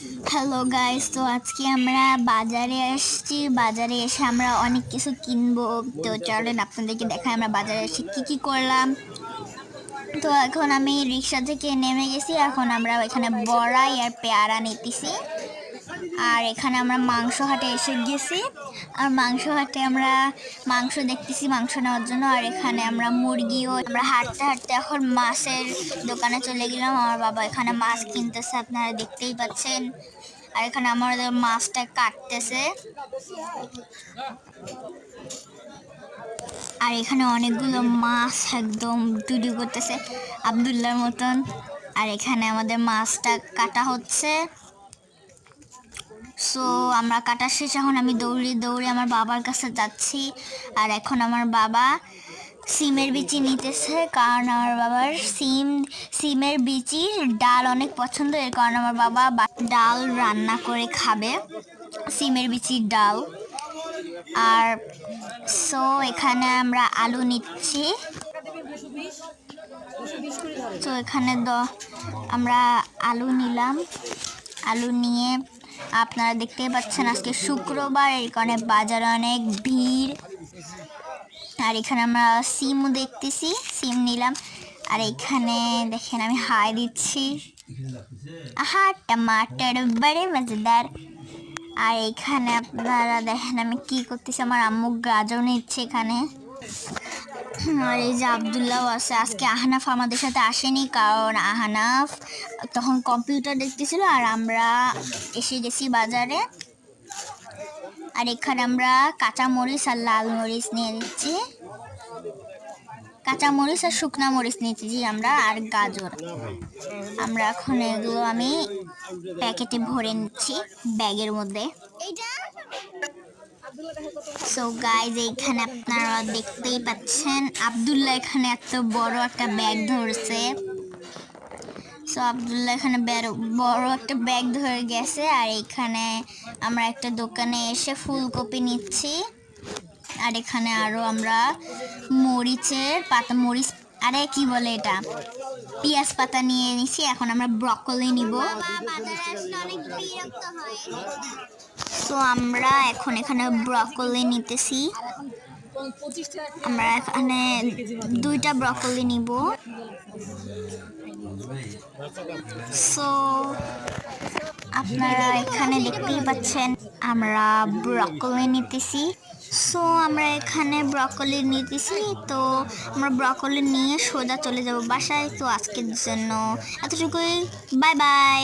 Hello guys, তো আজকে আমরা বাজারে আসছি। বাজারে এসে আমরা অনেক কিছু কিনবো। তো চলেন আপনাদেরকে দেখাই আমরা বাজারে এসে কি করলাম। তো এখন আমি রিক্সা থেকে নেমে গেছি। এখন আমরা এখানে বড়াই আর পেয়ারা নিতেছি। আর এখানে আমরা মাংস হাটে এসে গেছি। আর মাংস হাটে আমরা মাংস দেখতেছি মাংস নেওয়ার জন্য। আর এখানে আমরা মুরগিও আমরা হাঁটতে হাঁটতে এখন মাছের দোকানে চলে গেলাম। আমার বাবা এখানে মাছ কিনতেছে, আপনারা দেখতেই পাচ্ছেন। আর এখানে আমাদের মাছটা কাটতেছে। আর এখানে অনেকগুলো মাছ একদম ডুডু করতেছে আব্দুল্লাহর মতন। আর এখানে আমাদের মাছটা কাটা হচ্ছে। সো আমরা কাটা শেষ, এখন আমি দৌড়ে আমার বাবার কাছে যাচ্ছি। আর এখন আমার বাবা সিমের বিচি নিতেছে, কারণ আমার বাবার সিমের বিচির ডাল অনেক পছন্দ। এর কারণে আমার বাবা ডাল রান্না করে খাবে, সিমের বিচির ডাল। আর সো এখানে আমরা আলু নিচ্ছি। তো এখানে আমরা আলু নিলাম। আলু নিয়ে আপনারা দেখতেই পাচ্ছেন আজকে শুক্রবার, এই কারণে বাজারে অনেক ভিড়। আর এখানে আমরা সিমও দেখতেছি, সিম নিলাম। আর এখানে দেখেন আমি হাই দিচ্ছি, আহা টমাটার বড়ে মজাদার। আর এখানে আপনারা দেখেন আমি কি করতেছি, আমার আম্মু গাজর নিচ্ছে এখানে। আর এই যে আব্দুল্লাহ আছে, আজকে আহনাফ আমাদের সাথে আসেনি, কারণ আহনাফ তখন কম্পিউটার দেখতেছিল। আর আমরা এসে গেছি বাজারে। আর এখানে আমরা কাঁচা মরিচ আর লাল মরিচ নিয়ে নিচ্ছি, কাঁচা মরিচ আর শুকনা মরিচ নিয়েছি আমরা। আর গাজর আমরা এখন এগুলো আমি প্যাকেটে ভরে নিচ্ছি ব্যাগের মধ্যে। সো গাইজ এইখানে আপনারা দেখতেই পাচ্ছেন আব্দুল্লাহ এখানে এত বড় একটা ব্যাগ ধরছে। সো আব্দুল্লাহ এখানে বড় একটা ব্যাগ ধরে গেছে। আর এখানে আমরা একটা দোকানে এসে ফুলকপি নিচ্ছি। আর এখানে আরো আমরা মরিচের পাতা, মরিচ আরে কি বলে এটা, পেঁয়াজ পাতা নিয়ে নিচ্ছি। এখন আমরা ব্রকলি নিব। তো আমরা এখন এখানে ব্রকলি নিতেছি। আমরা এখানে 2টা ব্রকলি নিব। সো আপনারা এখানে দেখতেই পাচ্ছেন আমরা ব্রকলি নিতেছি। সো আমরা এখানে ব্রকলি নিতেছি। তো আমরা ব্রকলি নিয়ে সোজা চলে যাব বাসায়। তো আজকের জন্য এতটুকুই, বাই বাই।